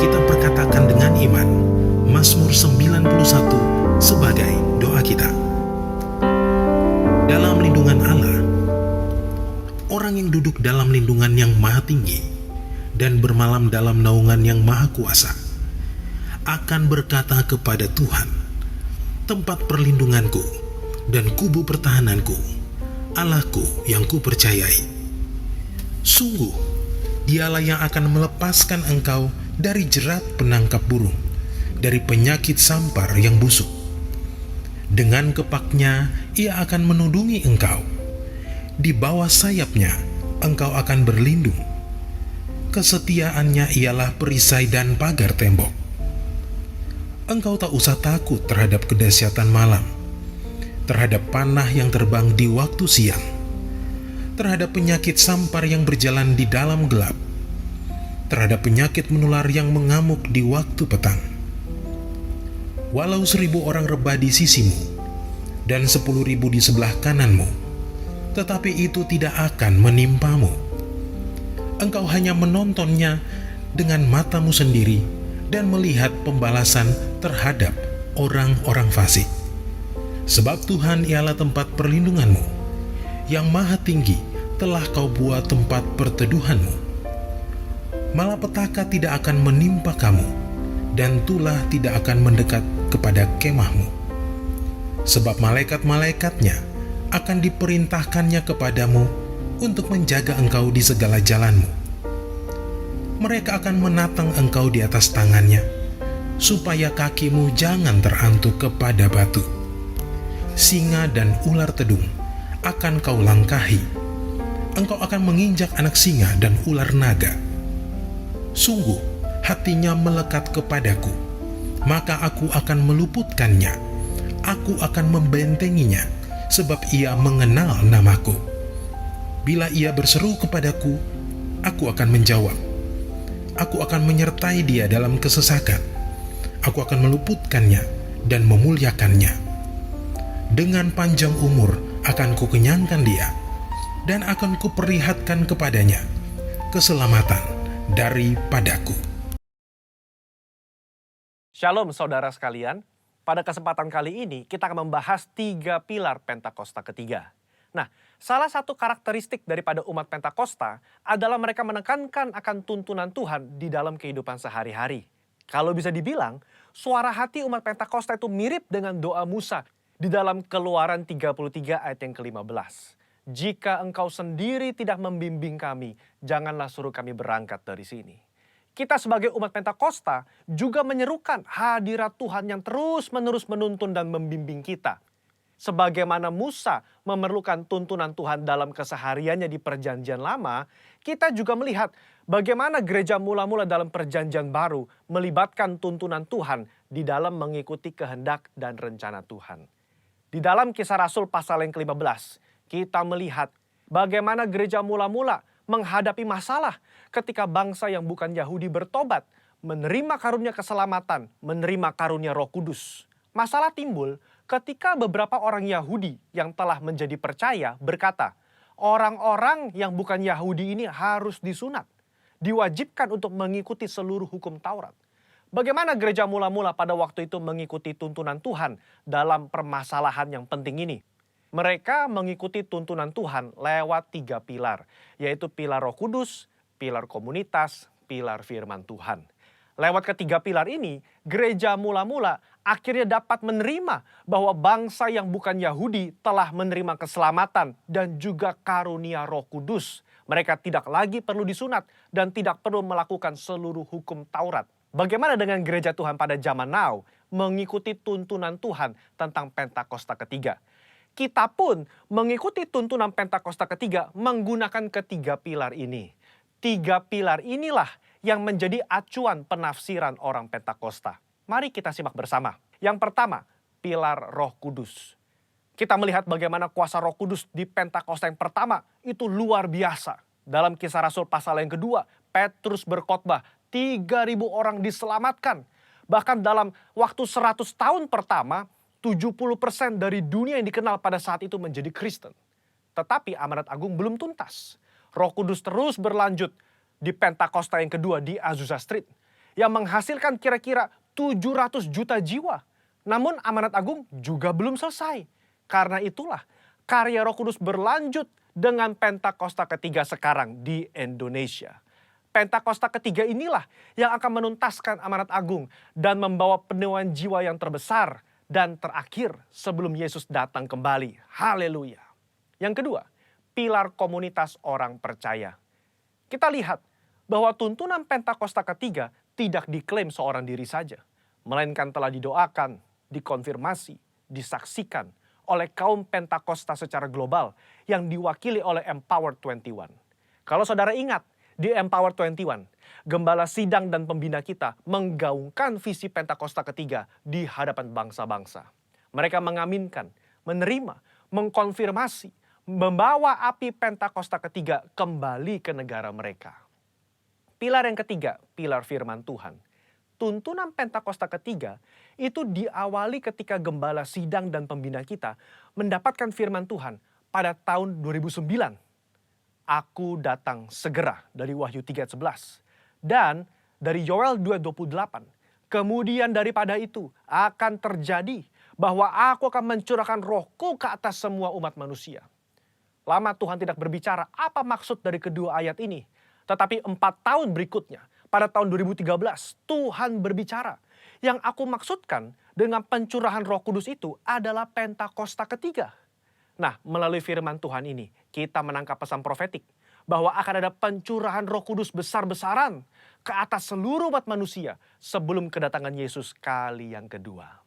kita perkatakan dengan iman Mazmur 91 sebagai doa kita. Dalam lindungan Allah, orang yang duduk dalam lindungan yang maha tinggi dan bermalam dalam naungan yang maha kuasa akan berkata kepada Tuhan, tempat perlindunganku dan kubu pertahananku, Allahku yang kupercayai. Sungguh, dialah yang akan melepaskan engkau dari jerat penangkap burung, dari penyakit sampar yang busuk. Dengan kepaknya ia akan menudungi engkau. Di bawah sayapnya engkau akan berlindung. Kesetiaannya ialah perisai dan pagar tembok. Engkau tak usah takut terhadap kedahsyatan malam, terhadap panah yang terbang di waktu siang, terhadap penyakit sampar yang berjalan di dalam gelap, terhadap penyakit menular yang mengamuk di waktu petang. Walau 1.000 orang rebah di sisimu dan 10.000 di sebelah kananmu, tetapi itu tidak akan menimpamu. Engkau hanya menontonnya dengan matamu sendiri dan melihat pembalasan terhadap orang-orang fasik. Sebab Tuhan ialah tempat perlindunganmu, yang maha tinggi telah kau buat tempat perteduhanmu. Malapetaka tidak akan menimpa kamu, dan tulah tidak akan mendekat kepada kemahmu. Sebab malaikat-malaikatnya akan diperintahkannya kepadamu untuk menjaga engkau di segala jalanmu. Mereka akan menatang engkau di atas tangannya, supaya kakimu jangan terantuk kepada batu. Singa dan ular tedung akan kau langkahi. Engkau akan menginjak anak singa dan ular naga. Sungguh, hatinya melekat kepadaku, maka aku akan meluputkannya. Aku akan membentenginya, sebab ia mengenal namaku. Bila ia berseru kepadaku, aku akan menjawab. Aku akan menyertai dia dalam kesesakan. Aku akan meluputkannya dan memuliakannya. Dengan panjang umur akan kukenyangkan dia, dan akan kuperlihatkan kepadanya keselamatan daripadaku. Shalom saudara sekalian, pada kesempatan kali ini kita akan membahas 3 pilar Pentakosta ketiga. Nah, salah satu karakteristik daripada umat Pentakosta adalah mereka menekankan akan tuntunan Tuhan di dalam kehidupan sehari-hari. Kalau bisa dibilang, suara hati umat Pentakosta itu mirip dengan doa Musa di dalam Keluaran 33 ayat yang ke-15. Jika engkau sendiri tidak membimbing kami, janganlah suruh kami berangkat dari sini. Kita sebagai umat Pentakosta juga menyerukan hadirat Tuhan yang terus-menerus menuntun dan membimbing kita. Sebagaimana Musa memerlukan tuntunan Tuhan dalam kesehariannya di Perjanjian Lama, kita juga melihat bagaimana gereja mula-mula dalam Perjanjian Baru melibatkan tuntunan Tuhan di dalam mengikuti kehendak dan rencana Tuhan. Di dalam Kisah Rasul pasal yang ke-15, kita melihat bagaimana gereja mula-mula menghadapi masalah ketika bangsa yang bukan Yahudi bertobat, menerima karunia keselamatan, menerima karunia Roh Kudus. Masalah timbul ketika beberapa orang Yahudi yang telah menjadi percaya berkata, orang-orang yang bukan Yahudi ini harus disunat, diwajibkan untuk mengikuti seluruh hukum Taurat. Bagaimana gereja mula-mula pada waktu itu mengikuti tuntunan Tuhan dalam permasalahan yang penting ini? Mereka mengikuti tuntunan Tuhan lewat 3 pilar, yaitu pilar Roh Kudus, pilar komunitas, pilar firman Tuhan. Lewat ketiga pilar ini, gereja mula-mula akhirnya dapat menerima bahwa bangsa yang bukan Yahudi telah menerima keselamatan dan juga karunia Roh Kudus. Mereka tidak lagi perlu disunat dan tidak perlu melakukan seluruh hukum Taurat. Bagaimana dengan gereja Tuhan pada zaman now mengikuti tuntunan Tuhan tentang Pentakosta ketiga? Kita pun mengikuti tuntunan Pentakosta ketiga menggunakan ketiga pilar ini. 3 pilar inilah yang menjadi acuan penafsiran orang Pentakosta. Mari kita simak bersama. Yang pertama, pilar Roh Kudus. Kita melihat bagaimana kuasa Roh Kudus di Pentakosta yang pertama itu luar biasa. Dalam Kisah Rasul pasal yang kedua, Petrus berkhotbah, 3.000 orang diselamatkan. Bahkan dalam waktu 100 tahun pertama, 70% dari dunia yang dikenal pada saat itu menjadi Kristen. Tetapi amanat agung belum tuntas. Roh Kudus terus berlanjut di Pentakosta yang kedua di Azusa Street. yang menghasilkan kira-kira 700 juta jiwa. Namun amanat agung juga belum selesai. Karena itulah karya Roh Kudus berlanjut dengan Pentakosta ketiga sekarang di Indonesia. Pentakosta ketiga inilah yang akan menuntaskan amanat agung dan membawa penuaian jiwa yang terbesar dan terakhir sebelum Yesus datang kembali. Haleluya. Yang kedua, pilar komunitas orang percaya. Kita lihat bahwa tuntunan Pentakosta ketiga tidak diklaim seorang diri saja, melainkan telah didoakan, dikonfirmasi, disaksikan oleh kaum Pentakosta secara global yang diwakili oleh Empower 21. Kalau saudara ingat, di Empower 21, gembala sidang dan pembina kita menggaungkan visi Pentakosta ketiga di hadapan bangsa-bangsa. Mereka mengaminkan, menerima, mengkonfirmasi, membawa api Pentakosta ketiga kembali ke negara mereka. Pilar yang ketiga, pilar firman Tuhan. Tuntunan Pentakosta ketiga itu diawali ketika gembala sidang dan pembina kita mendapatkan firman Tuhan pada tahun 2009. Aku datang segera dari Wahyu 3:11 dan dari Yoel 2:28. Kemudian daripada itu akan terjadi bahwa aku akan mencurahkan rohku ke atas semua umat manusia. Lama Tuhan tidak berbicara apa maksud dari kedua ayat ini. Tetapi 4 tahun berikutnya, pada tahun 2013, Tuhan berbicara. Yang aku maksudkan dengan pencurahan Roh Kudus itu adalah Pentakosta ketiga. Nah, melalui firman Tuhan ini, kita menangkap pesan profetik bahwa akan ada pencurahan Roh Kudus besar-besaran ke atas seluruh umat manusia sebelum kedatangan Yesus kali yang kedua.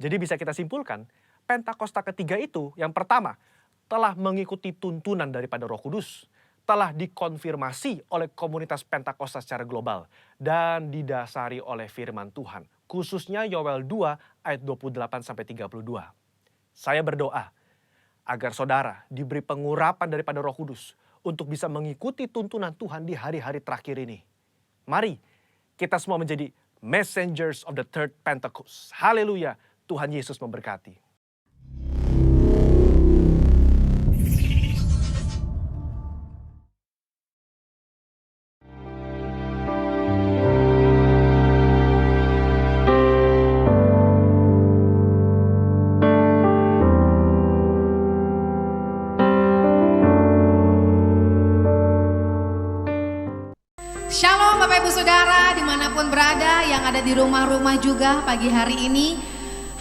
Jadi bisa kita simpulkan, Pentakosta ketiga itu yang pertama telah mengikuti tuntunan daripada Roh Kudus, telah dikonfirmasi oleh komunitas Pentakosta secara global, dan didasari oleh firman Tuhan, khususnya Yoel 2 ayat 28-32. Saya berdoa agar saudara diberi pengurapan daripada Roh Kudus untuk bisa mengikuti tuntunan Tuhan di hari-hari terakhir ini. Mari kita semua menjadi messengers of the third Pentecost. Haleluya, Tuhan Yesus memberkati. Shalom Bapak Ibu Saudara dimanapun berada, yang ada di rumah-rumah juga pagi hari ini.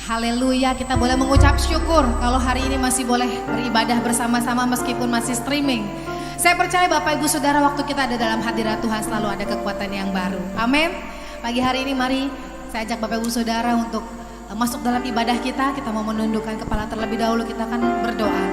Haleluya, kita boleh mengucap syukur kalau hari ini masih boleh beribadah bersama-sama meskipun masih streaming. Saya percaya Bapak Ibu Saudara, waktu kita ada dalam hadirat Tuhan selalu ada kekuatan yang baru. Amin. Pagi hari ini mari saya ajak Bapak Ibu Saudara untuk masuk dalam ibadah kita. Kita mau menundukkan kepala terlebih dahulu, kita akan berdoa.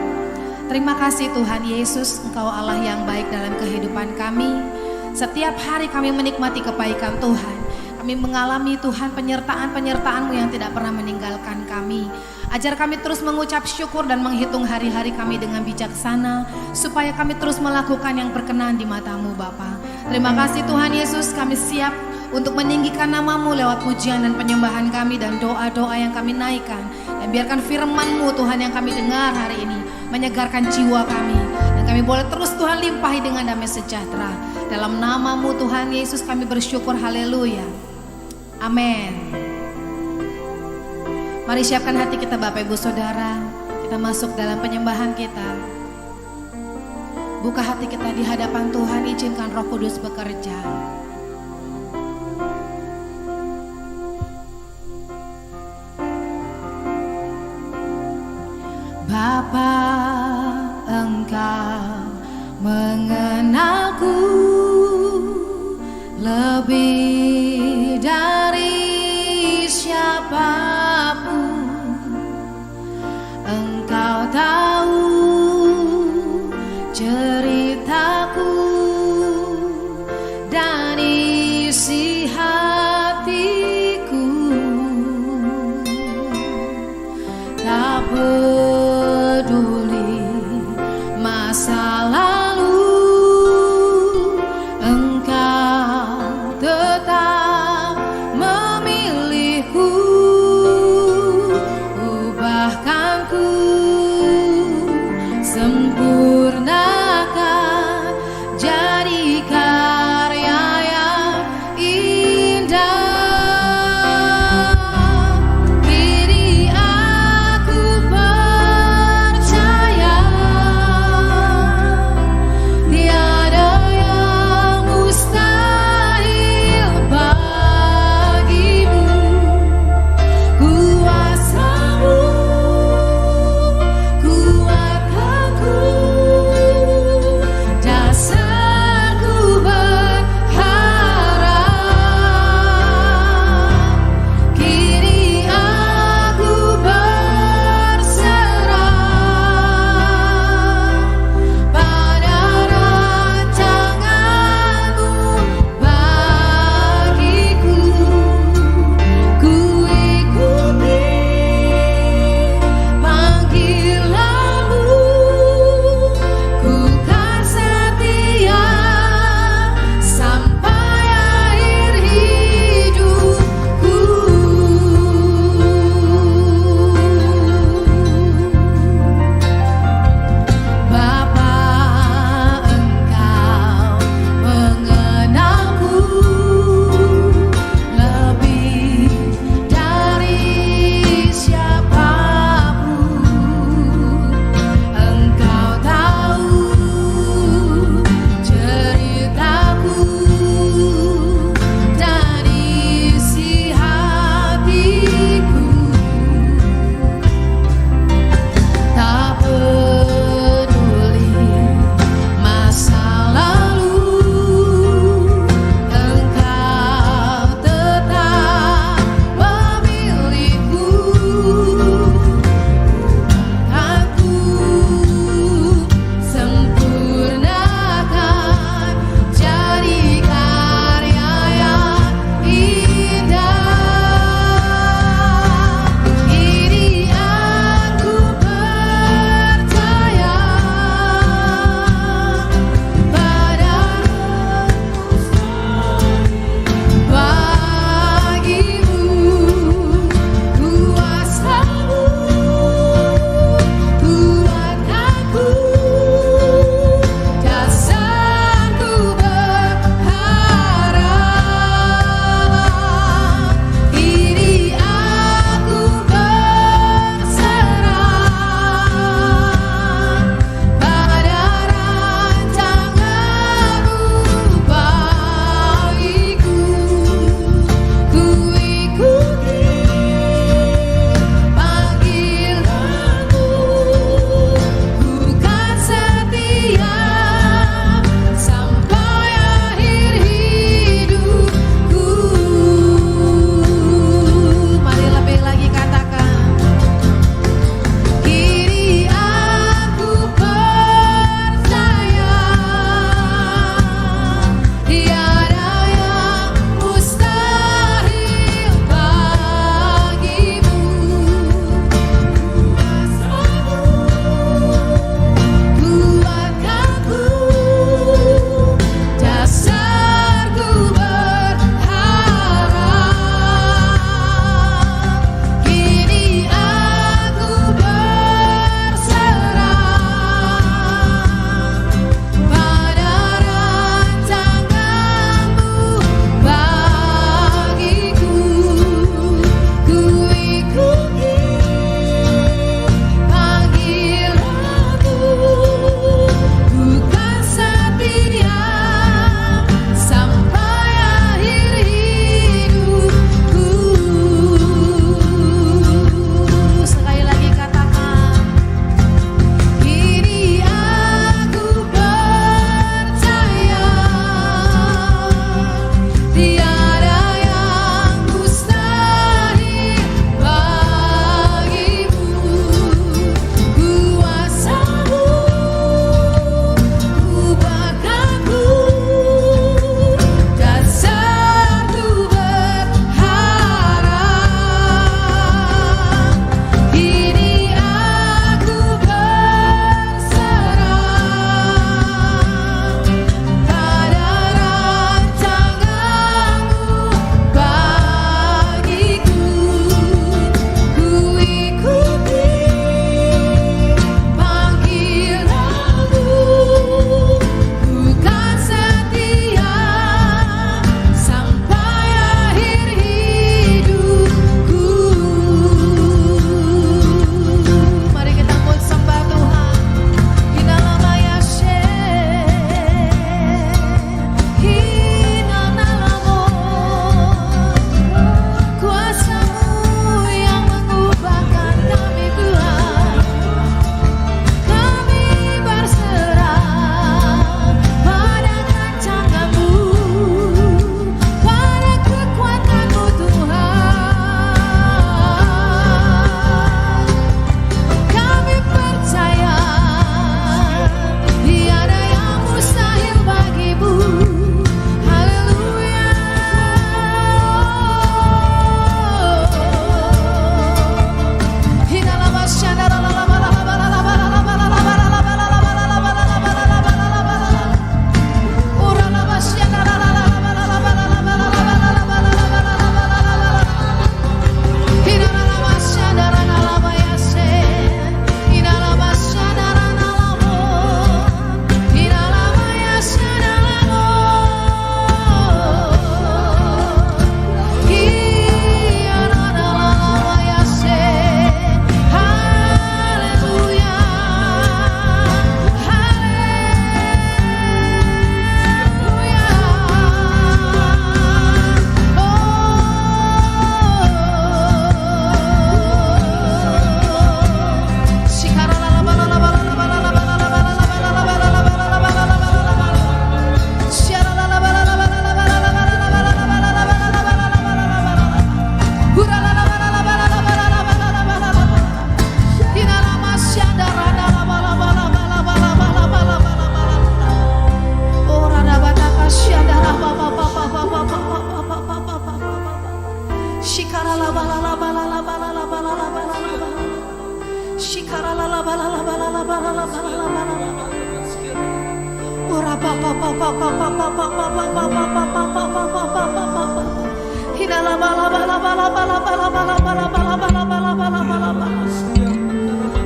Terima kasih Tuhan Yesus, Engkau Allah yang baik dalam kehidupan kami. Setiap hari kami menikmati kebaikan Tuhan. Kami mengalami Tuhan penyertaan-penyertaan-Mu yang tidak pernah meninggalkan kami. Ajar kami terus mengucap syukur dan menghitung hari-hari kami dengan bijaksana, supaya kami terus melakukan yang berkenan di mata-Mu Bapa. Terima kasih Tuhan Yesus, kami siap untuk meninggikan nama-Mu lewat pujian dan penyembahan kami dan doa-doa yang kami naikkan. Dan biarkan firman-Mu Tuhan yang kami dengar hari ini menyegarkan jiwa kami. Dan kami boleh terus Tuhan limpahi dengan damai sejahtera. Dalam nama-Mu Tuhan Yesus kami bersyukur, haleluya. Amin. Mari siapkan hati kita Bapak Ibu Saudara. Kita masuk dalam penyembahan kita. Buka hati kita di hadapan Tuhan, izinkan Roh Kudus bekerja. Bapa, Engkau mengenalku lebih dari siapapun. Engkau tahu ceritaku dan isi hatiku. Tak peduli masa lalu, Engkau tetap memilihku. Ubahkanku, sempurnakan, jadi karya yang indah.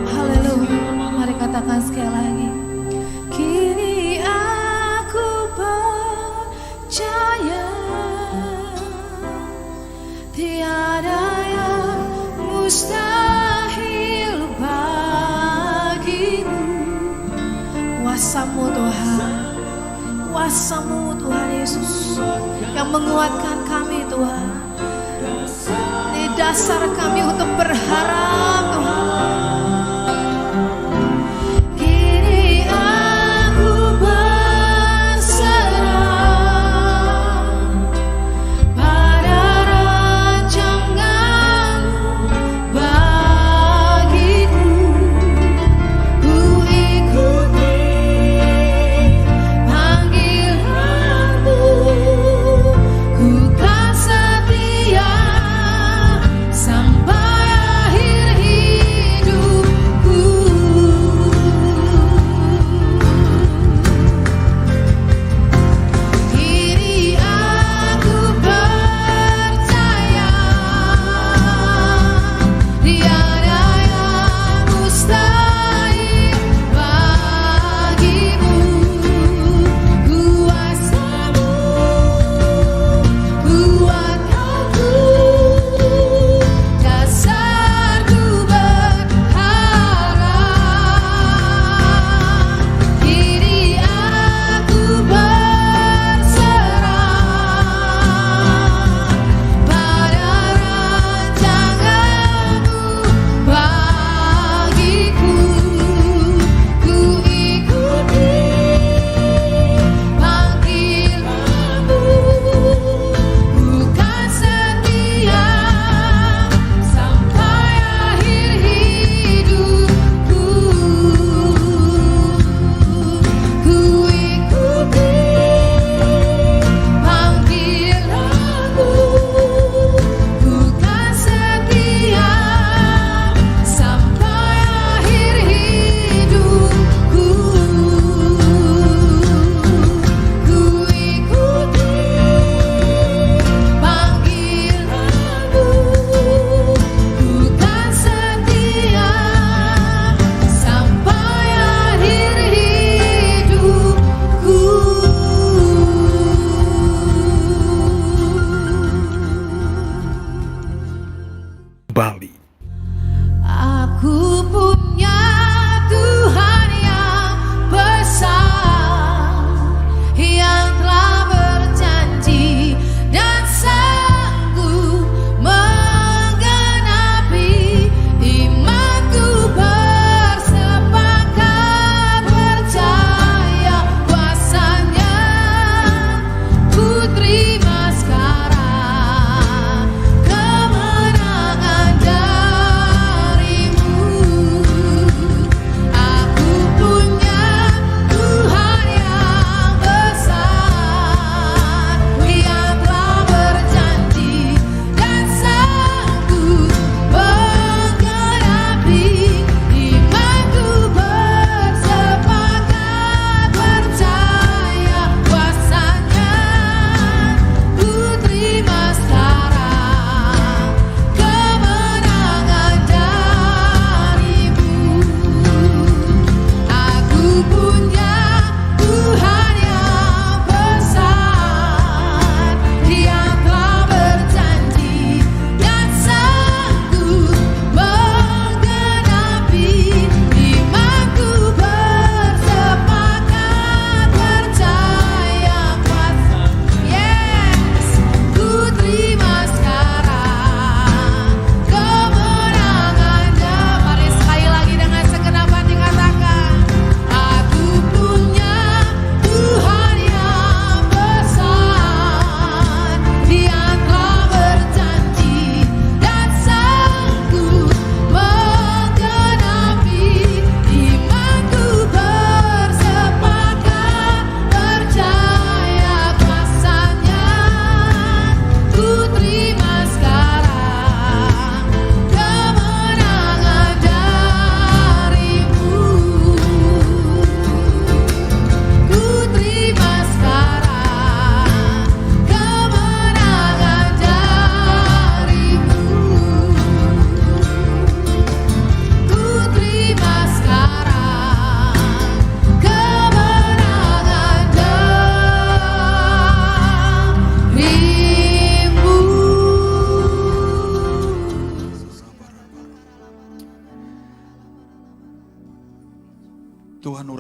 Haleluya. Mari katakan sekali lagi. Kini aku percaya tiada yang mustahil bagimu. Kuasa-Mu Tuhan, kuasa-Mu Tuhan Yesus yang menguatkan kami Tuhan. Ini dasar kami untuk berharap Tuhan. Kini aku berserah pada rancangan-Mu bagiku. Ku ikuti panggilan-Mu, ku kan setia sampai akhir hidup.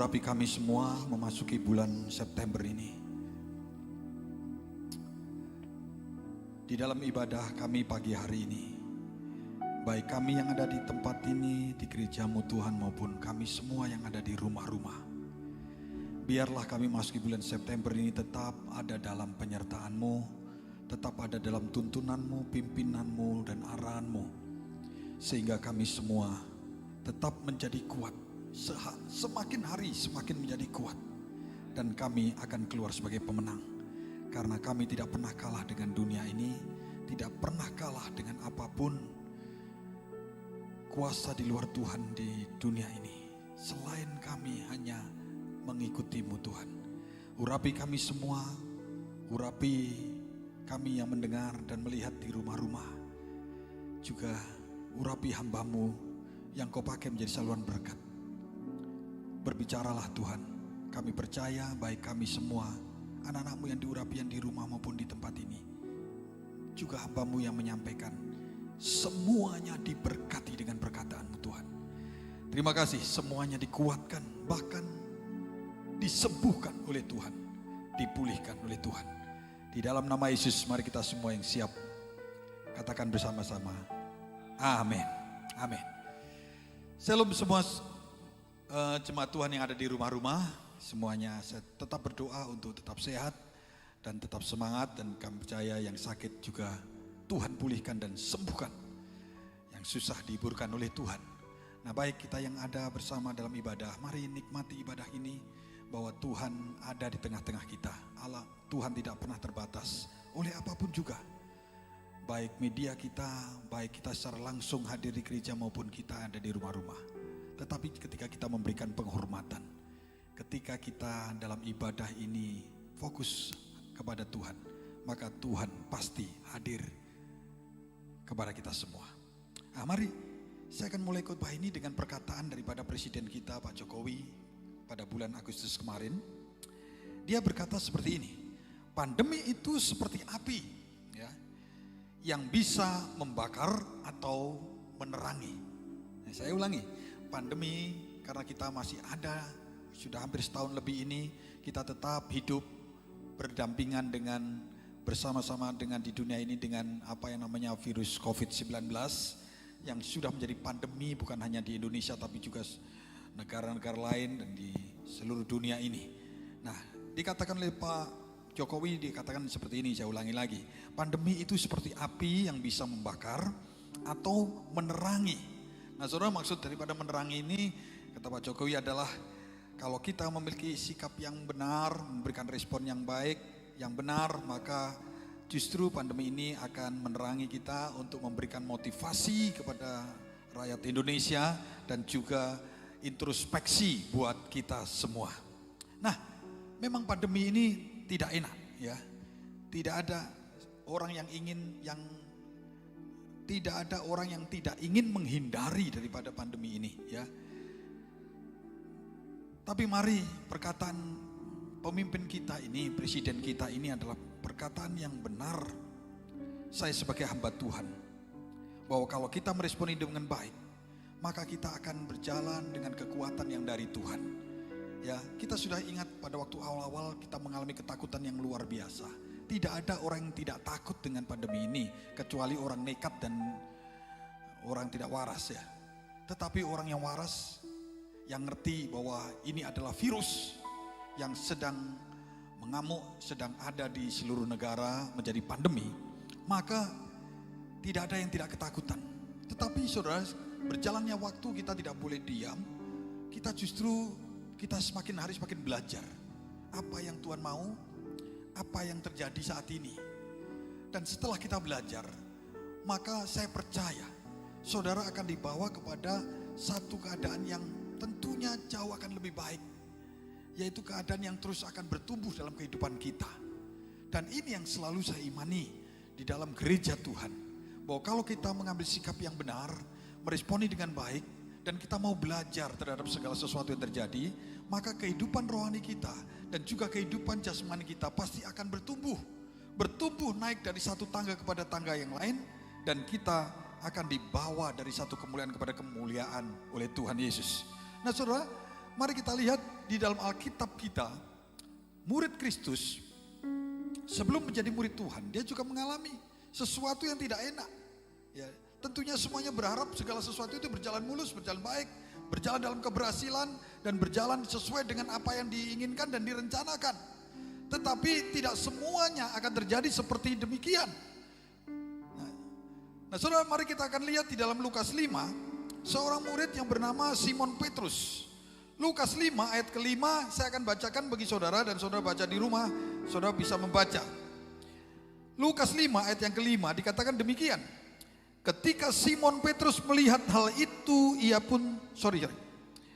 urapi kami semua memasuki bulan September ini. Di dalam ibadah kami pagi hari ini, baik kami yang ada di tempat ini, di gerejamu Tuhan, maupun kami semua yang ada di rumah-rumah, biarlah kami masuki bulan September ini tetap ada dalam penyertaan-Mu, tetap ada dalam tuntunan-Mu, pimpinan-Mu, dan arahan-Mu, sehingga kami semua tetap menjadi kuat. Semakin hari semakin menjadi kuat, dan kami akan keluar sebagai pemenang. Karena kami tidak pernah kalah dengan dunia ini, tidak pernah kalah dengan apapun kuasa di luar Tuhan di dunia ini. Selain kami hanya mengikuti-Mu Tuhan. Urapi kami semua, urapi kami yang mendengar dan melihat di rumah-rumah. Juga urapi hamba-Mu yang Kau pakai menjadi saluran berkat. Berbicaralah Tuhan, kami percaya baik kami semua, anak-anak-Mu yang diurapi yang di rumah maupun di tempat ini, juga hamba-Mu yang menyampaikan, semuanya diberkati dengan perkataan-Mu Tuhan. Terima kasih, semuanya dikuatkan, bahkan disembuhkan oleh Tuhan, dipulihkan oleh Tuhan. Di dalam nama Yesus, mari kita semua yang siap katakan bersama-sama, amin, amin. Shalom semua jemaat Tuhan yang ada di rumah-rumah. Semuanya saya tetap berdoa untuk tetap sehat dan tetap semangat, dan kami percaya yang sakit juga Tuhan pulihkan dan sembuhkan, yang susah dihiburkan oleh Tuhan. Nah, baik kita yang ada bersama dalam ibadah, mari nikmati ibadah ini, bahwa Tuhan ada di tengah-tengah kita. Allah Tuhan tidak pernah terbatas oleh apapun juga. Baik media kita, baik kita secara langsung hadir di gereja maupun kita ada di rumah-rumah. Tetapi ketika kita memberikan penghormatan, ketika kita dalam ibadah ini fokus kepada Tuhan, maka Tuhan pasti hadir kepada kita semua. Nah, mari saya akan mulai khotbah ini dengan perkataan daripada Presiden kita Pak Jokowi pada bulan Agustus kemarin. Dia berkata seperti ini, pandemi itu seperti api, ya, yang bisa membakar atau menerangi. Nah, saya ulangi, pandemi karena kita masih ada, sudah hampir setahun lebih ini, kita tetap hidup berdampingan dengan, bersama-sama dengan di dunia ini dengan apa yang namanya virus COVID-19 yang sudah menjadi pandemi bukan hanya di Indonesia tapi juga negara-negara lain dan di seluruh dunia ini. Nah, dikatakan oleh Pak Jokowi, dikatakan seperti ini, saya ulangi lagi, pandemi itu seperti api yang bisa membakar atau menerangi. Nah, saudara, maksud daripada menerangi ini, kata Pak Jokowi adalah kalau kita memiliki sikap yang benar, memberikan respon yang baik, yang benar, maka justru pandemi ini akan menerangi kita untuk memberikan motivasi kepada rakyat Indonesia dan juga introspeksi buat kita semua. Nah, memang pandemi ini tidak enak, ya. Tidak ada orang yang tidak ingin menghindari daripada pandemi ini, ya. Tapi mari perkataan pemimpin kita ini, presiden kita ini adalah perkataan yang benar. Saya sebagai hamba Tuhan, bahwa kalau kita meresponi dengan baik, maka kita akan berjalan dengan kekuatan yang dari Tuhan. Ya, kita sudah ingat pada waktu awal-awal kita mengalami ketakutan yang luar biasa. Tidak ada orang yang tidak takut dengan pandemi ini, kecuali orang nekat dan orang tidak waras, ya. Tetapi orang yang waras, yang ngerti bahwa ini adalah virus yang sedang mengamuk, sedang ada di seluruh negara menjadi pandemi, maka tidak ada yang tidak ketakutan. Tetapi saudara, berjalannya waktu kita tidak boleh diam, kita semakin hari semakin belajar apa yang Tuhan mau, apa yang terjadi saat ini. Dan setelah kita belajar, maka saya percaya saudara akan dibawa kepada satu keadaan yang tentunya jauh akan lebih baik, yaitu keadaan yang terus akan bertumbuh dalam kehidupan kita. Dan ini yang selalu saya imani di dalam gereja Tuhan, bahwa kalau kita mengambil sikap yang benar, meresponi dengan baik, dan kita mau belajar terhadap segala sesuatu yang terjadi, maka kehidupan rohani kita dan juga kehidupan jasmani kita pasti akan bertumbuh naik dari satu tangga kepada tangga yang lain, dan kita akan dibawa dari satu kemuliaan kepada kemuliaan oleh Tuhan Yesus. Nah saudara, mari kita lihat di dalam Alkitab kita, murid Kristus sebelum menjadi murid Tuhan, dia juga mengalami sesuatu yang tidak enak. Ya, tentunya semuanya berharap segala sesuatu itu berjalan mulus, berjalan baik, berjalan dalam keberhasilan, dan berjalan sesuai dengan apa yang diinginkan dan direncanakan. Tetapi tidak semuanya akan terjadi seperti demikian. Nah, saudara, mari kita akan lihat di dalam Lukas 5, seorang murid yang bernama Simon Petrus. Lukas 5 ayat ke-5 saya akan bacakan bagi saudara, dan saudara baca di rumah, saudara bisa membaca. Lukas 5 ayat yang ke-5 dikatakan demikian. Ketika Simon Petrus melihat hal itu,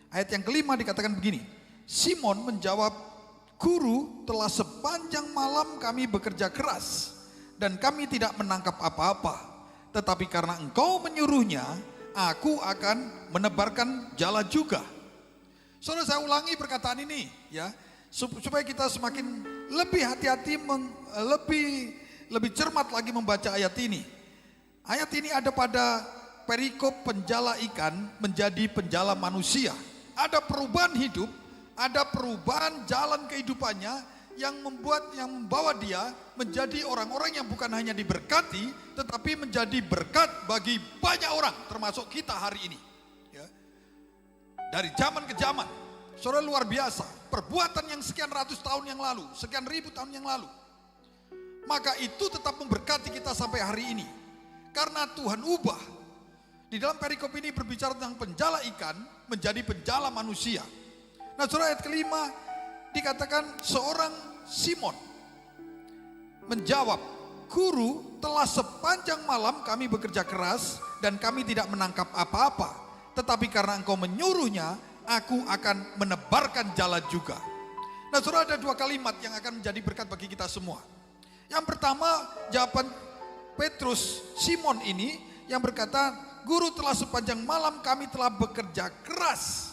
ayat yang ke-5 dikatakan begini. Simon menjawab, "Guru, telah sepanjang malam kami bekerja keras dan kami tidak menangkap apa-apa. Tetapi karena engkau menyuruhnya, aku akan menebarkan jala juga." Saudara, saya ulangi perkataan ini ya, supaya kita semakin lebih hati-hati, lebih cermat lagi membaca ayat ini. Ayat ini ada pada perikop penjala ikan menjadi penjala manusia. Ada perubahan hidup, ada perubahan jalan kehidupannya yang membawa dia menjadi orang-orang yang bukan hanya diberkati, tetapi menjadi berkat bagi banyak orang, termasuk kita hari ini. Ya. Dari zaman ke zaman, saudara, luar biasa. Perbuatan yang sekian ratus tahun yang lalu, sekian ribu tahun yang lalu, maka itu tetap memberkati kita sampai hari ini. Karena Tuhan ubah. Di dalam perikop ini berbicara tentang penjala ikan menjadi penjala manusia. Nah, saudara, ayat kelima dikatakan seorang Simon menjawab, "Guru, telah sepanjang malam kami bekerja keras dan kami tidak menangkap apa-apa. Tetapi karena engkau menyuruhnya, aku akan menebarkan jala juga." Nah, saudara, ada dua kalimat yang akan menjadi berkat bagi kita semua. Yang pertama, jawaban Petrus, Simon ini yang berkata, "Guru, telah sepanjang malam kami telah bekerja keras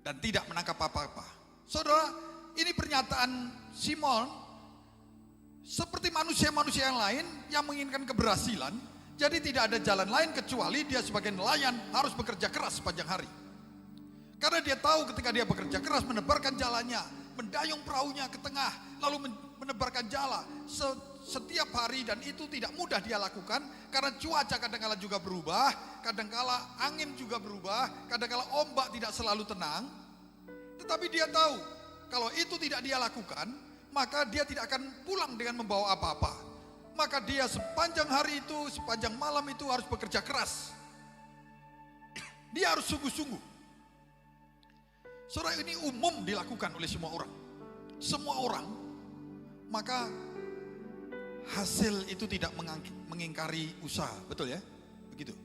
dan tidak menangkap apa-apa." Saudara, ini pernyataan Simon seperti manusia-manusia yang lain yang menginginkan keberhasilan. Jadi tidak ada jalan lain kecuali dia sebagai nelayan harus bekerja keras sepanjang hari. Karena dia tahu ketika dia bekerja keras menebarkan jalannya, mendayung perahunya ke tengah, lalu menebarkan jala setiap hari, dan itu tidak mudah dia lakukan karena cuaca kadang-kala juga berubah, kadang-kala angin juga berubah, kadang-kala ombak tidak selalu tenang. Tetapi dia tahu kalau itu tidak dia lakukan, maka dia tidak akan pulang dengan membawa apa-apa. Maka dia sepanjang hari itu, sepanjang malam itu harus bekerja keras. Dia harus sungguh-sungguh. Saudara, ini umum dilakukan oleh semua orang. Semua orang, maka hasil itu tidak mengingkari usaha, betul ya? Begitu.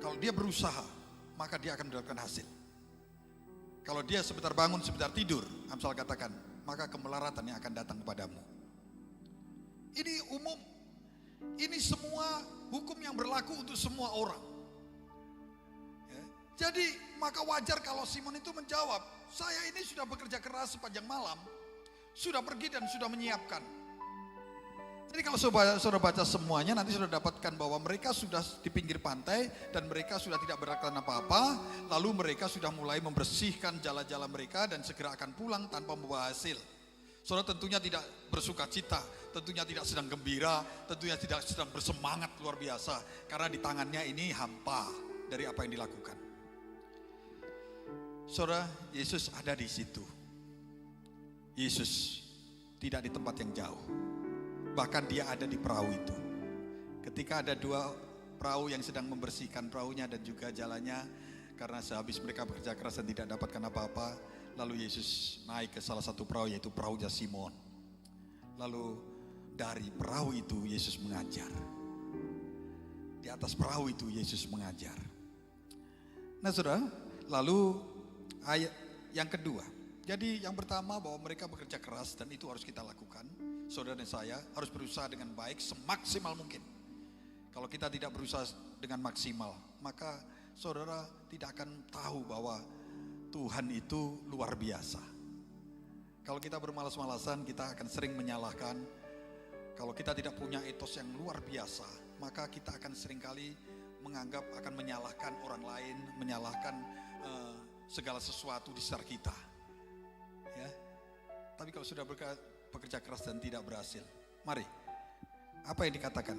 Kalau dia berusaha, maka dia akan mendapatkan hasil. Kalau dia sebentar bangun, sebentar tidur, Amsal katakan, maka kemelaratan yang akan datang kepadamu. Ini umum. Ini semua hukum yang berlaku untuk semua orang. Ya. Jadi maka wajar kalau Simon itu menjawab, "Saya ini sudah bekerja keras sepanjang malam, sudah pergi dan sudah menyiapkan." Jadi kalau saudara baca semuanya, nanti sudah dapatkan bahwa mereka sudah di pinggir pantai dan mereka sudah tidak berlakukan apa-apa. Lalu mereka sudah mulai membersihkan jala-jala mereka dan segera akan pulang tanpa membawa hasil. Saudara tentunya tidak bersuka cita, tentunya tidak sedang gembira, tentunya tidak sedang bersemangat luar biasa. Karena di tangannya ini hampa dari apa yang dilakukan. Saudara, Yesus ada di situ. Yesus tidak di tempat yang jauh. Bahkan dia ada di perahu itu. Ketika ada dua perahu yang sedang membersihkan perahunya dan juga jalannya, karena sehabis mereka bekerja keras dan tidak dapatkan apa-apa, lalu Yesus naik ke salah satu perahu, yaitu perahunya Simon. Lalu dari perahu itu Yesus mengajar. Di atas perahu itu Yesus mengajar. Nah, saudara, lalu ayat yang kedua. Jadi yang pertama bahwa mereka bekerja keras dan itu harus kita lakukan. Saudara dan saya harus berusaha dengan baik semaksimal mungkin. Kalau kita tidak berusaha dengan maksimal, maka saudara tidak akan tahu bahwa Tuhan itu luar biasa. Kalau kita bermalas-malasan, kita akan sering menyalahkan. Kalau kita tidak punya etos yang luar biasa, maka kita akan seringkali menganggap akan menyalahkan orang lain, menyalahkan segala sesuatu di sekitar kita. Ya. Tapi kalau sudah bekerja keras dan tidak berhasil, mari, apa yang dikatakan?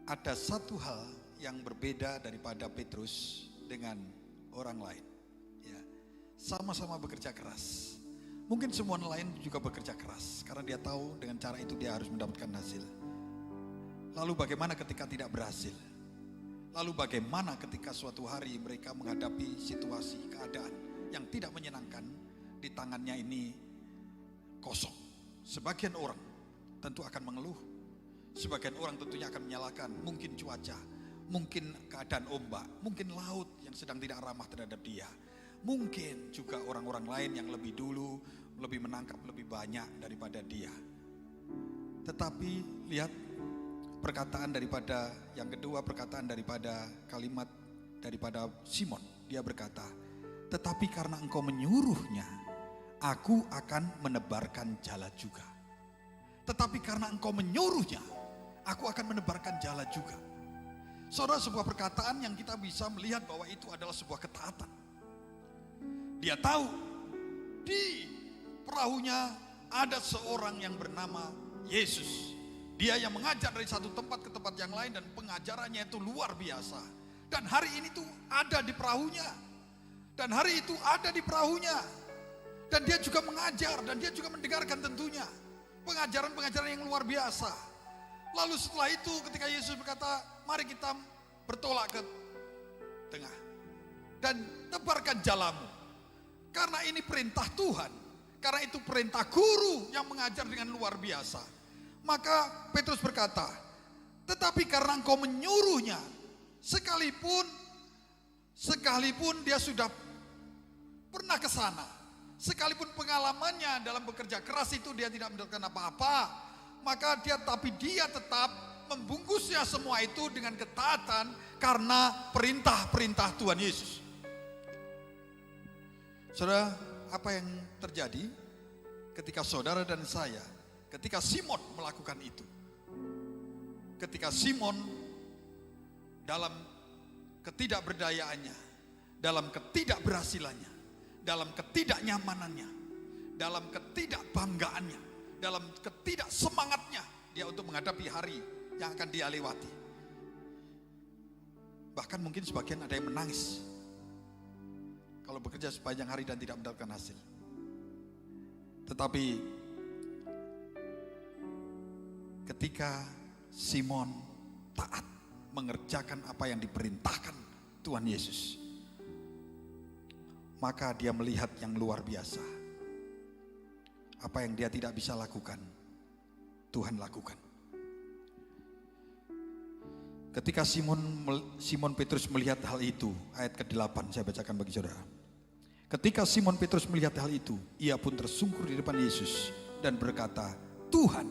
Ada satu hal yang berbeda daripada Petrus dengan orang lain. Ya, sama-sama bekerja keras. Mungkin semua lain juga bekerja keras karena dia tahu dengan cara itu dia harus mendapatkan hasil. Lalu bagaimana ketika tidak berhasil? Lalu bagaimana ketika suatu hari mereka menghadapi situasi keadaan yang tidak menyenangkan, di tangannya ini kosong. Sebagian orang tentu akan mengeluh. Sebagian orang tentunya akan menyalahkan mungkin cuaca, mungkin keadaan ombak, mungkin laut yang sedang tidak ramah terhadap dia. Mungkin juga orang-orang lain yang lebih dulu, lebih menangkap lebih banyak daripada dia. Tetapi lihat perkataan daripada yang kedua, perkataan daripada kalimat daripada Simon. Dia berkata, tetapi karena engkau menyuruhnya, aku akan menebarkan jala juga. Tetapi karena engkau menyuruhnya, aku akan menebarkan jala juga. Saudara, sebuah perkataan yang kita bisa melihat bahwa itu adalah sebuah ketaatan. Dia tahu di perahunya ada seorang yang bernama Yesus. Dia yang mengajar dari satu tempat ke tempat yang lain dan pengajarannya itu luar biasa. Dan hari ini tuh ada di perahunya. Dan hari itu ada di perahunya. Dan dia juga mengajar dan dia juga mendengarkan tentunya pengajaran-pengajaran yang luar biasa. Lalu setelah itu ketika Yesus berkata, mari kita bertolak ke tengah dan tebarkan jalamu. Karena ini perintah Tuhan. Karena itu perintah guru yang mengajar dengan luar biasa. Maka Petrus berkata, tetapi karena engkau menyuruhnya, sekalipun dia sudah pernah ke sana, sekalipun pengalamannya dalam bekerja keras itu dia tidak mendapatkan apa-apa, maka dia tetap membungkusnya semua itu dengan ketaatan karena perintah-perintah Tuhan Yesus. Saudara, apa yang terjadi ketika saudara dan saya, ketika Simon melakukan itu? Ketika Simon dalam ketidakberdayaannya, dalam ketidakberhasilannya, dalam ketidaknyamanannya, dalam ketidakbanggaannya, dalam ketidaksemangatnya dia untuk menghadapi hari yang akan dia lewati. Bahkan mungkin sebagian ada yang menangis kalau bekerja sepanjang hari dan tidak mendapatkan hasil. Tetapi ketika Simon taat mengerjakan apa yang diperintahkan Tuhan Yesus, maka dia melihat yang luar biasa. Apa yang dia tidak bisa lakukan, Tuhan lakukan. Ketika Simon Petrus melihat hal itu, ayat ke-8 saya bacakan bagi saudara. Ketika Simon Petrus melihat hal itu, ia pun tersungkur di depan Yesus dan berkata, Tuhan,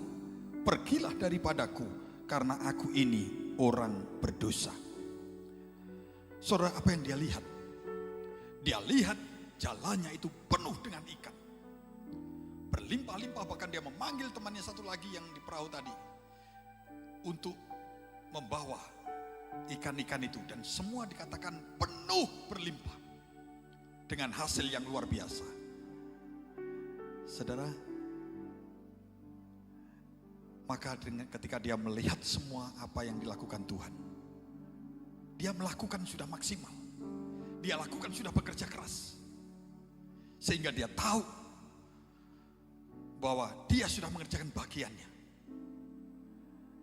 pergilah daripadaku karena aku ini orang berdosa. Saudara, apa yang dia lihat? Dia lihat jalannya itu penuh dengan ikan. Berlimpah-limpah, bahkan dia memanggil temannya satu lagi yang di perahu tadi untuk membawa ikan-ikan itu, dan semua dikatakan penuh berlimpah dengan hasil yang luar biasa. Saudara, maka ketika dia melihat semua apa yang dilakukan Tuhan, dia melakukan sudah maksimal, dia lakukan sudah bekerja keras, sehingga dia tahu bahwa dia sudah mengerjakan bagiannya.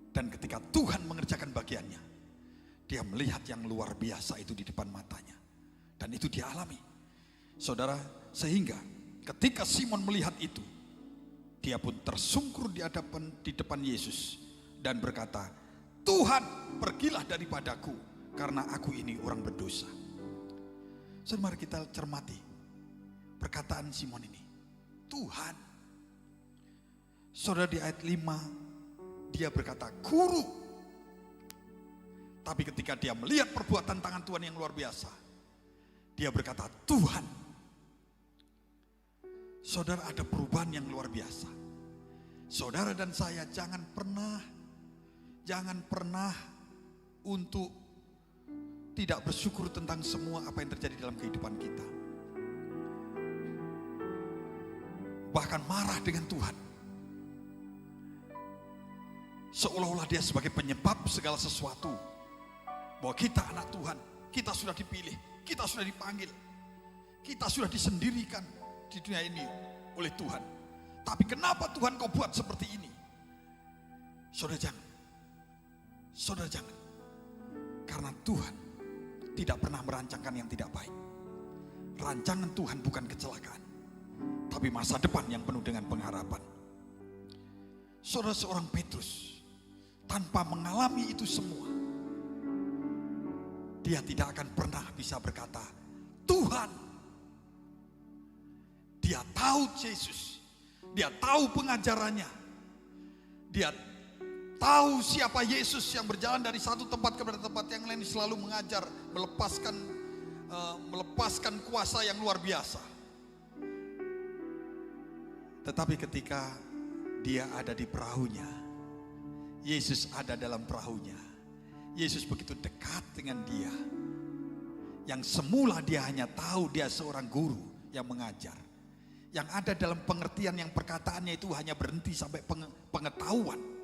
Dan ketika Tuhan mengerjakan bagiannya, dia melihat yang luar biasa itu di depan matanya. Dan itu dia alami. Saudara, sehingga ketika Simon melihat itu, dia pun tersungkur di depan Yesus dan berkata, Tuhan, pergilah daripadaku karena aku ini orang berdosa. Saudara, mari kita cermati perkataan Simon ini. Tuhan. Saudara, di ayat 5 dia berkata, Guru. Tapi ketika dia melihat perbuatan tangan Tuhan yang luar biasa, dia berkata, Tuhan. Saudara, ada perubahan yang luar biasa. Saudara dan saya jangan Jangan pernah untuk tidak bersyukur tentang semua apa yang terjadi dalam kehidupan kita. Bahkan marah dengan Tuhan. Seolah-olah dia sebagai penyebab segala sesuatu. Bahwa kita anak Tuhan, kita sudah dipilih, kita sudah dipanggil. Kita sudah disendirikan di dunia ini oleh Tuhan. Tapi kenapa Tuhan kau buat seperti ini? Saudara jangan. Saudara jangan. Karena Tuhan tidak pernah merancangkan yang tidak baik. Rancangan Tuhan bukan kecelakaan, tapi masa depan yang penuh dengan pengharapan. Saudara, seorang Petrus tanpa mengalami itu semua, dia tidak akan pernah bisa berkata, Tuhan. Dia tahu Yesus, dia tahu pengajarannya, dia tahu siapa Yesus yang berjalan dari satu tempat kepada tempat yang lain, selalu mengajar, melepaskan kuasa yang luar biasa. Tetapi ketika dia ada di perahunya, Yesus ada dalam perahunya, Yesus begitu dekat dengan dia, yang semula dia hanya tahu dia seorang guru yang mengajar, yang ada dalam pengertian yang perkataannya itu hanya berhenti sampai pengetahuan.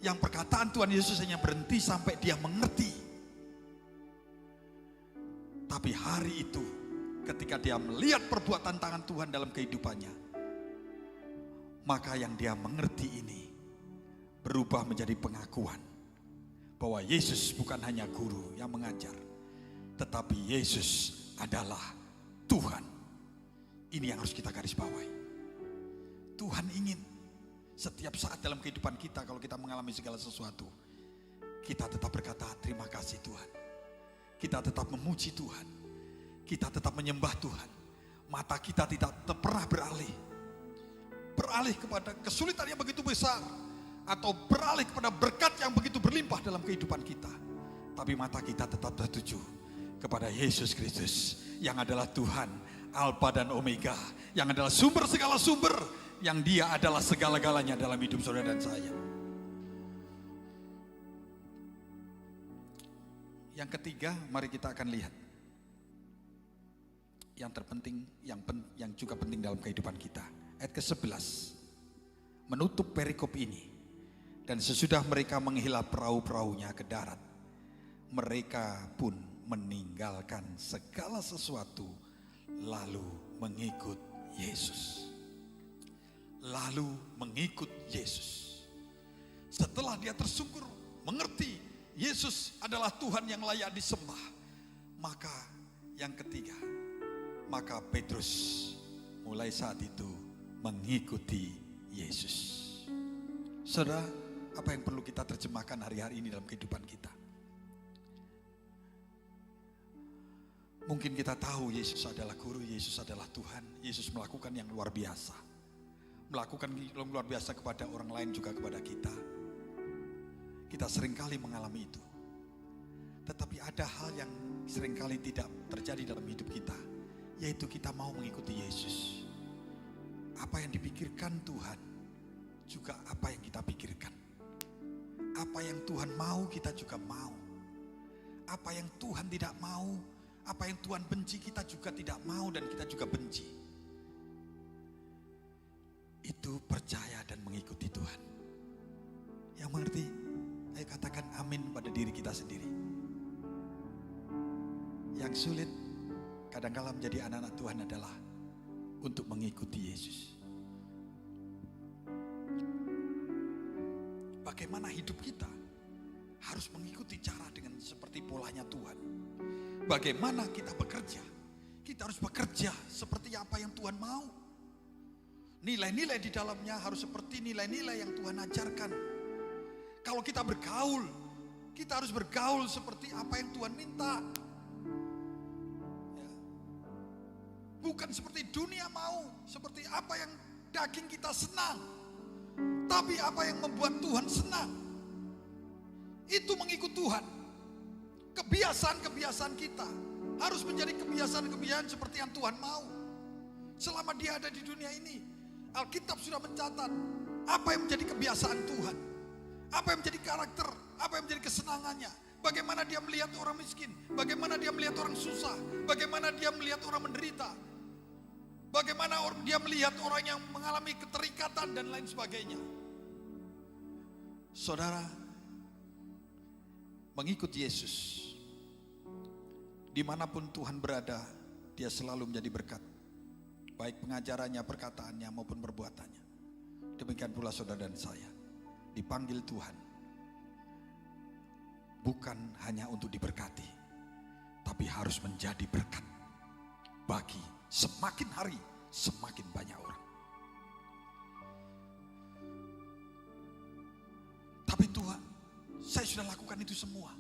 Yang perkataan Tuhan Yesus hanya berhenti sampai dia mengerti. Tapi hari itu ketika dia melihat perbuatan tangan Tuhan dalam kehidupannya, maka yang dia mengerti ini berubah menjadi pengakuan bahwa Yesus bukan hanya guru yang mengajar, tetapi Yesus adalah Tuhan. Ini yang harus kita garis bawahi. Tuhan ingin setiap saat dalam kehidupan kita, kalau kita mengalami segala sesuatu, kita tetap berkata terima kasih Tuhan. Kita tetap memuji Tuhan. Kita tetap menyembah Tuhan. Mata kita tidak pernah beralih kepada kesulitan yang begitu besar, atau beralih kepada berkat yang begitu berlimpah dalam kehidupan kita. Tapi mata kita tetap tertuju kepada Yesus Kristus yang adalah Tuhan, Alfa dan Omega, yang adalah sumber segala sumber, yang dia adalah segala-galanya dalam hidup saudara dan saya. Yang ketiga, mari kita akan lihat yang terpenting, yang juga penting dalam kehidupan kita. Ayat ke-11 menutup perikop ini. Dan sesudah mereka menghela perahu-perahunya ke darat, mereka pun meninggalkan segala sesuatu lalu mengikut Yesus. Lalu mengikut Yesus. Setelah dia tersungkur mengerti Yesus adalah Tuhan yang layak disembah, maka yang ketiga, maka Petrus mulai saat itu mengikuti Yesus. Saudara, apa yang perlu kita terjemahkan hari-hari ini dalam kehidupan kita? Mungkin kita tahu Yesus adalah guru, Yesus adalah Tuhan, Yesus melakukan yang luar biasa. Melakukan yang luar biasa kepada orang lain juga kepada kita. Kita seringkali mengalami itu. Tetapi ada hal yang seringkali tidak terjadi dalam hidup kita, yaitu kita mau mengikuti Yesus. Apa yang dipikirkan Tuhan, juga apa yang kita pikirkan. Apa yang Tuhan mau, kita juga mau. Apa yang Tuhan tidak mau, apa yang Tuhan benci, kita juga tidak mau dan kita juga benci. Itu percaya dan mengikuti Tuhan. Yang mengerti, ayo katakan amin pada diri kita sendiri. Yang sulit kadang-kala menjadi anak-anak Tuhan adalah untuk mengikuti Yesus. Bagaimana hidup kita harus mengikuti cara dengan seperti polanya Tuhan. Bagaimana kita bekerja, kita harus bekerja seperti apa yang Tuhan mau. Nilai-nilai di dalamnya harus seperti nilai-nilai yang Tuhan ajarkan. Kalau kita bergaul, kita harus bergaul seperti apa yang Tuhan minta. Ya. Bukan seperti dunia mau, seperti apa yang daging kita senang. Tapi apa yang membuat Tuhan senang, itu mengikut Tuhan. Kebiasaan-kebiasaan kita harus menjadi kebiasaan-kebiasaan seperti yang Tuhan mau. Selama dia ada di dunia ini, Alkitab sudah mencatat apa yang menjadi kebiasaan Tuhan. Apa yang menjadi karakter, apa yang menjadi kesenangannya. Bagaimana dia melihat orang miskin, bagaimana dia melihat orang susah, bagaimana dia melihat orang menderita. Bagaimana dia melihat orang yang mengalami keterikatan dan lain sebagainya. Saudara, mengikut Yesus, dimanapun Tuhan berada, dia selalu menjadi berkat. Baik pengajarannya, perkataannya maupun perbuatannya. Demikian pula saudara dan saya, dipanggil Tuhan. Bukan hanya untuk diberkati, tapi harus menjadi berkat bagi semakin hari semakin banyak orang. Tapi Tuhan, saya sudah lakukan itu semua.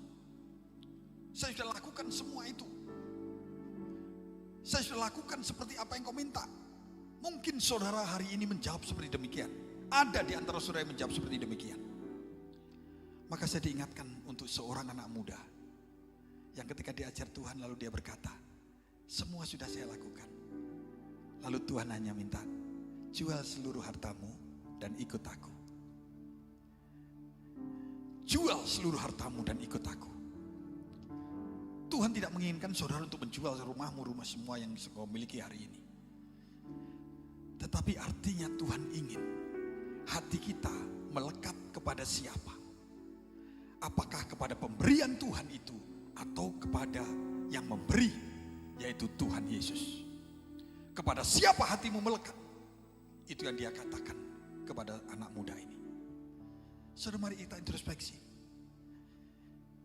Saya sudah lakukan semua itu. Saya sudah lakukan seperti apa yang kau minta. Mungkin saudara hari ini menjawab seperti demikian. Ada di antara saudara yang menjawab seperti demikian. Maka saya diingatkan untuk seorang anak muda yang ketika diajar Tuhan lalu dia berkata, semua sudah saya lakukan. Lalu Tuhan hanya minta, jual seluruh hartamu dan ikut aku. Jual seluruh hartamu dan ikut aku. Tuhan tidak menginginkan saudara untuk menjual rumahmu, rumah semua yang kau miliki hari ini. Tetapi artinya Tuhan ingin hati kita melekat kepada siapa? Apakah kepada pemberian Tuhan itu atau kepada yang memberi, yaitu Tuhan Yesus? Kepada siapa hatimu melekat? Itu yang dia katakan kepada anak muda ini. Saudara, mari kita introspeksi.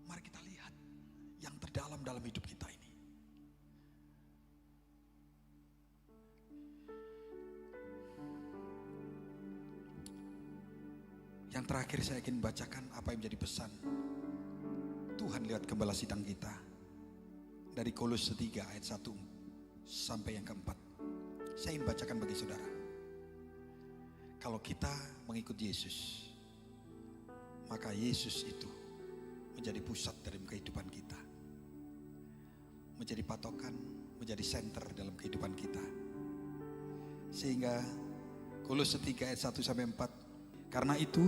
Mari kita lihat yang terdalam dalam hidup kita ini. Yang terakhir saya ingin bacakan apa yang menjadi pesan Tuhan lewat gembala sidang kita. Dari Kolose 3 ayat 1 sampai yang keempat. Saya ingin bacakan bagi saudara. Kalau kita mengikut Yesus, maka Yesus itu menjadi pusat dari kehidupan kita. Menjadi patokan, menjadi senter dalam kehidupan kita. Sehingga Kolose 3 ayat 1 sampai 4. Karena itu,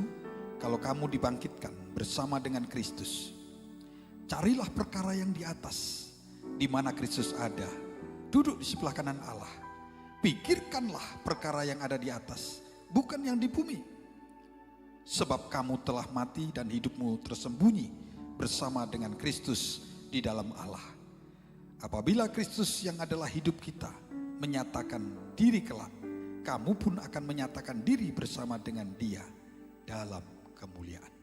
kalau kamu dibangkitkan bersama dengan Kristus, carilah perkara yang di atas, di mana Kristus ada, duduk di sebelah kanan Allah. Pikirkanlah perkara yang ada di atas, bukan yang di bumi. Sebab kamu telah mati dan hidupmu tersembunyi bersama dengan Kristus di dalam Allah. Apabila Kristus yang adalah hidup kita menyatakan diri kelak, kamu pun akan menyatakan diri bersama dengan Dia dalam kemuliaan.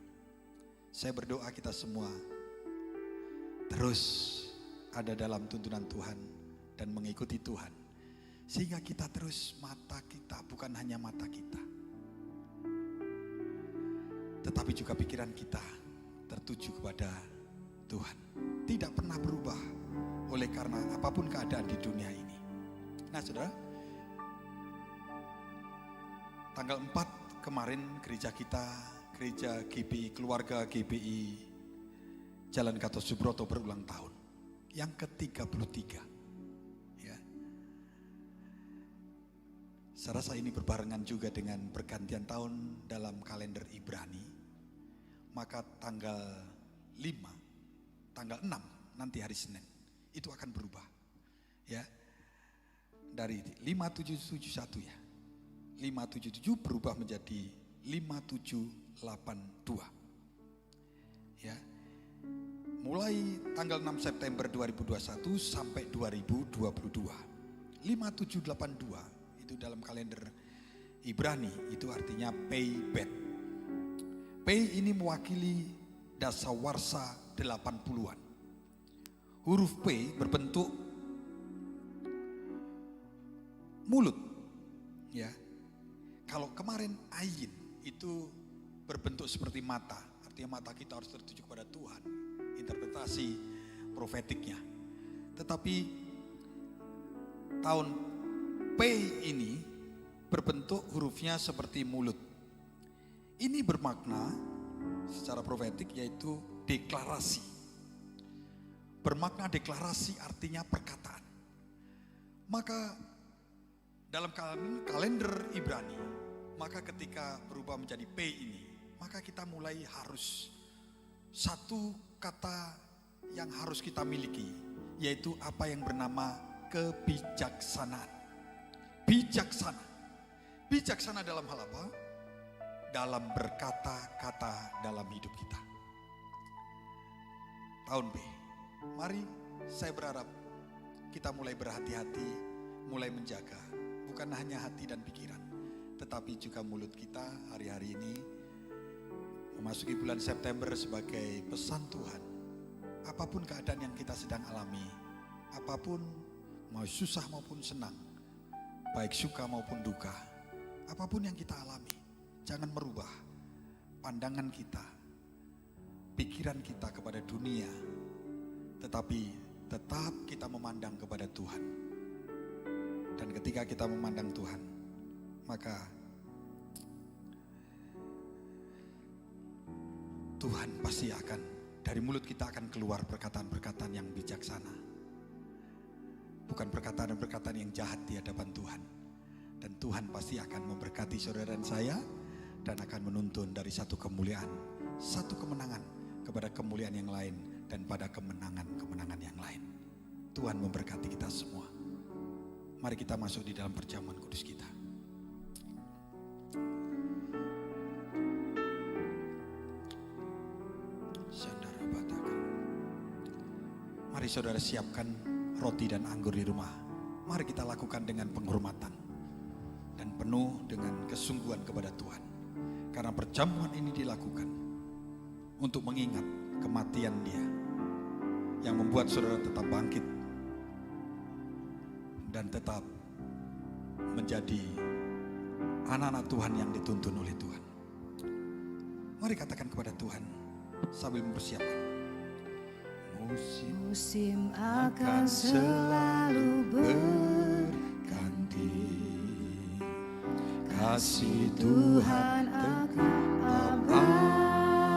Saya berdoa kita semua terus ada dalam tuntunan Tuhan dan mengikuti Tuhan. Sehingga kita terus mata kita, bukan hanya mata kita, tetapi juga pikiran kita tertuju kepada Tuhan. Tidak pernah berubah oleh karena apapun keadaan di dunia ini. Nah saudara, tanggal 4 kemarin gereja kita, gereja GBI, keluarga GBI Jalan Gatot Subroto berulang tahun. Yang ke-33. Ya. Saya rasa ini berbarengan juga dengan pergantian tahun dalam kalender Ibrani. Maka tanggal 5, tanggal 6 nanti hari Senin itu akan berubah. Ya. Dari 5771 ya. 577 berubah menjadi 5782. Ya. Mulai tanggal 6 September 2021 sampai 2022. 5782 itu dalam kalender Ibrani itu artinya Pei Bet. Pei ini mewakili dasawarsa 80-an. Huruf P berbentuk mulut. Ya. Kalau kemarin ayin itu berbentuk seperti mata. Artinya mata kita harus tertuju kepada Tuhan. Interpretasi profetiknya. Tetapi tahun P ini berbentuk hurufnya seperti mulut. Ini bermakna secara profetik yaitu deklarasi. Bermakna deklarasi artinya perkataan. Maka dalam kalender Ibrani, maka ketika berubah menjadi P ini, maka kita mulai harus satu kata yang harus kita miliki, yaitu apa yang bernama kebijaksanaan. Bijaksana. Bijaksana dalam hal apa? Dalam berkata-kata dalam hidup kita. Tahun B, mari saya berharap kita mulai berhati-hati, mulai menjaga. Bukan hanya hati dan pikiran, tetapi juga mulut kita hari-hari ini. Memasuki bulan September sebagai pesan Tuhan. Apapun keadaan yang kita sedang alami, apapun mau susah maupun senang, baik suka maupun duka, apapun yang kita alami, jangan merubah pandangan kita, pikiran kita kepada dunia, tetapi tetap kita memandang kepada Tuhan. Dan ketika kita memandang Tuhan, maka Tuhan pasti akan, dari mulut kita akan keluar perkataan-perkataan yang bijaksana. Bukan perkataan-perkataan yang jahat di hadapan Tuhan. Dan Tuhan pasti akan memberkati saudara dan saya, dan akan menuntun dari satu kemuliaan, satu kemenangan kepada kemuliaan yang lain, dan pada kemenangan-kemenangan yang lain. Tuhan memberkati kita semua. Mari kita masuk di dalam perjamuan kudus kita. Mari saudara siapkan roti dan anggur di rumah. Mari kita lakukan dengan penghormatan dan penuh dengan kesungguhan kepada Tuhan. Karena perjamuan ini dilakukan untuk mengingat kematian Dia yang membuat saudara tetap bangkit dan tetap menjadi anak-anak Tuhan yang dituntun oleh Tuhan. Mari katakan kepada Tuhan sambil mempersiapkan. Musim akan selalu berganti, kasih Tuhan akan abadi,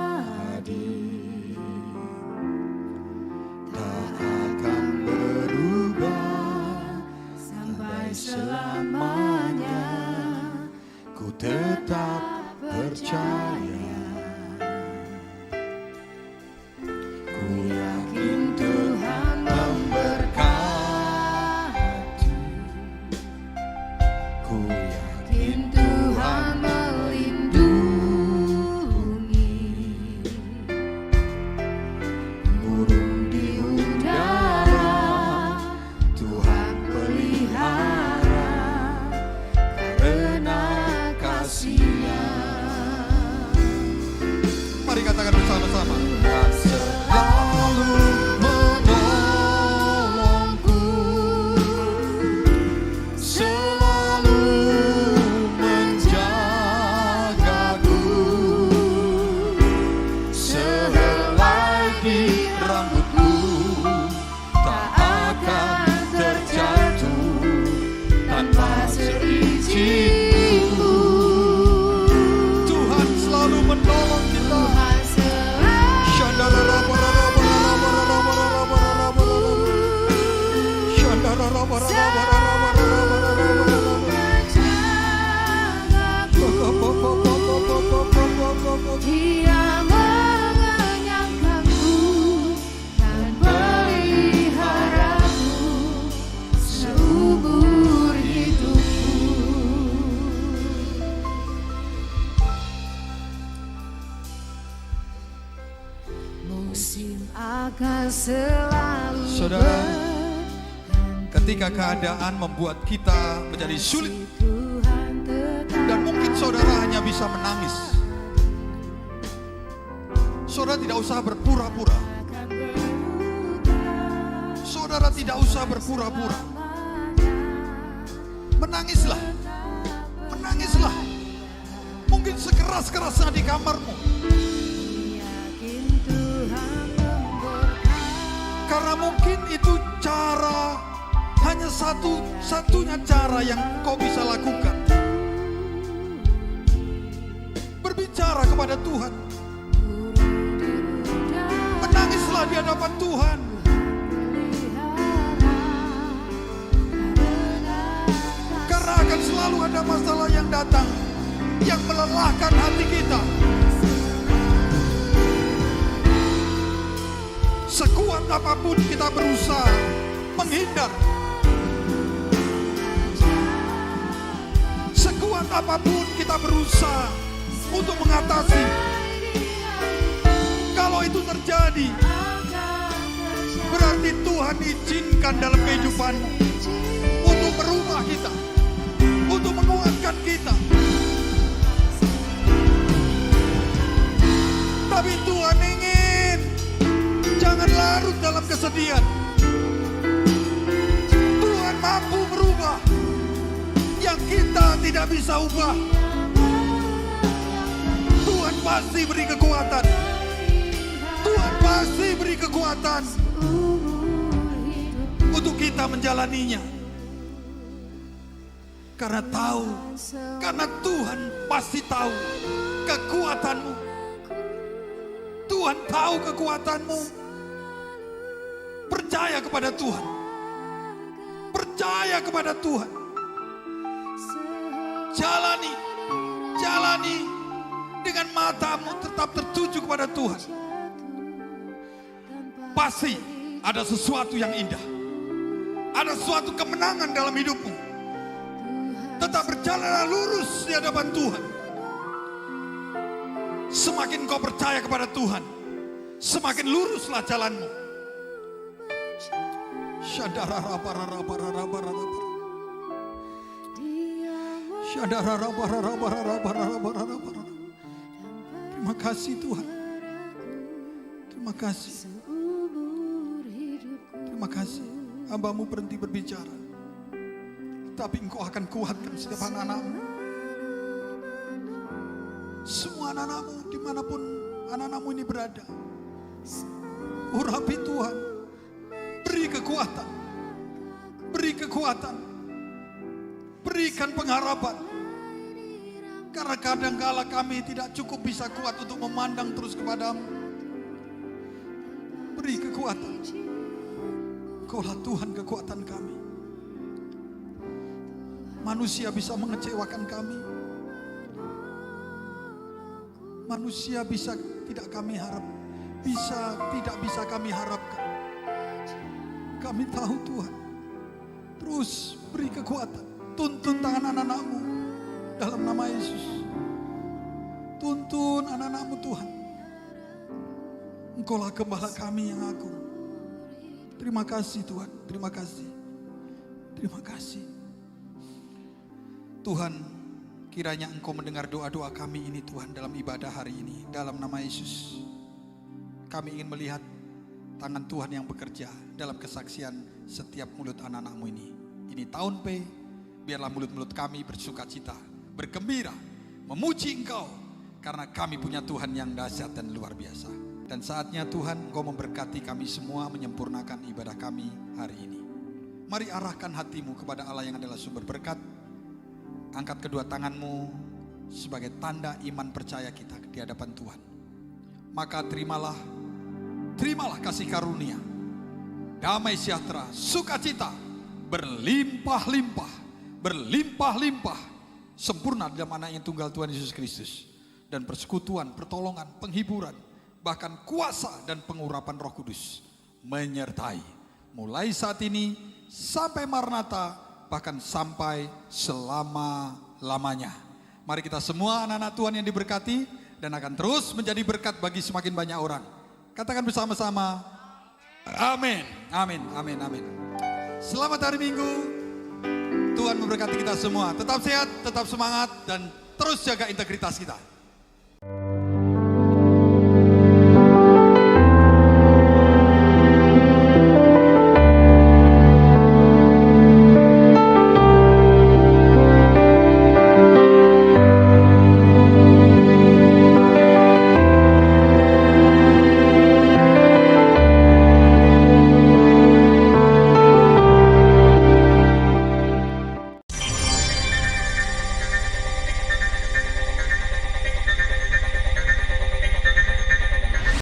tak akan berubah sampai selamanya. Ku tetap percaya. Saudara, ketika keadaan membuat kita menjadi sulit dan mungkin saudara hanya bisa menangis, saudara tidak usah berpura-pura. Saudara tidak usah berpura-pura. Menangislah. Menangislah. Mungkin sekeras-kerasnya di kamarmu. Karena mungkin itu cara, hanya satu-satunya cara yang kau bisa lakukan. Berbicara kepada Tuhan. Menangislah di hadapan Tuhan. Karena akan selalu ada masalah yang datang, yang melelahkan hati kita. Sekuat apapun kita berusaha menghindar, sekuat apapun kita berusaha untuk mengatasi, kalau itu terjadi, berarti Tuhan izinkan dalam kehidupanmu untuk merubah kita, untuk menguatkan kita. Tapi Tuhan ingin jangan larut dalam kesedihan. Tuhan mampu merubah yang kita tidak bisa ubah. Tuhan pasti beri kekuatan. Tuhan pasti beri kekuatan untuk kita menjalaninya. Karena Tuhan pasti tahu kekuatanmu. Tuhan tahu kekuatanmu. Percaya kepada Tuhan. Percaya kepada Tuhan. Jalani dengan matamu tetap tertuju kepada Tuhan. Pasti ada sesuatu yang indah. Ada suatu kemenangan dalam hidupmu. Tetap berjalanlah lurus di hadapan Tuhan. Semakin kau percaya kepada Tuhan, semakin luruslah jalanmu. Terima kasih Tuhan. Terima kasih. Terima kasih. Hamba-Mu berhenti berbicara, tapi Engkau akan kuatkan setiap anak-anak-Mu. Semua anak-anak-Mu dimanapun anak-anak-Mu ini berada, urapi Tuhan. Beri kekuatan. Beri kekuatan. Berikan pengharapan. Karena kadangkala kami tidak cukup bisa kuat untuk memandang terus kepadamu. Beri kekuatan. Kaulah Tuhan kekuatan kami. Manusia bisa mengecewakan kami. Manusia bisa tidak kami harap. Tidak bisa kami harapkan. Kami tahu Tuhan. Terus beri kekuatan. Tuntun tangan anak-anak-Mu dalam nama Yesus. Tuntun anak-anak-Mu Tuhan. Engkaulah gembala kami yang agung. Terima kasih Tuhan. Terima kasih. Terima kasih. Tuhan, kiranya Engkau mendengar doa-doa kami ini Tuhan dalam ibadah hari ini. Dalam nama Yesus. Kami ingin melihat tangan Tuhan yang bekerja dalam kesaksian setiap mulut anak-anak-Mu ini. Ini tahun P, biarlah mulut-mulut kami bersukacita, bergembira, memuji Engkau. Karena kami punya Tuhan yang dahsyat dan luar biasa. Dan saatnya Tuhan Engkau memberkati kami semua menyempurnakan ibadah kami hari ini. Mari arahkan hatimu kepada Allah yang adalah sumber berkat. Angkat kedua tanganmu sebagai tanda iman percaya kita di hadapan Tuhan. Maka terimalah kasih karunia, damai sejahtera, sukacita, berlimpah-limpah, sempurna dalam anaknya tunggal Tuhan Yesus Kristus. Dan persekutuan, pertolongan, penghiburan, bahkan kuasa dan pengurapan Roh Kudus menyertai. Mulai saat ini sampai Maranatha, bahkan sampai selama-lamanya. Mari kita semua anak-anak Tuhan yang diberkati dan akan terus menjadi berkat bagi semakin banyak orang. Katakan bersama-sama, amin, amin, amin, amin. Selamat hari Minggu, Tuhan memberkati kita semua. Tetap sehat, tetap semangat, dan terus jaga integritas kita.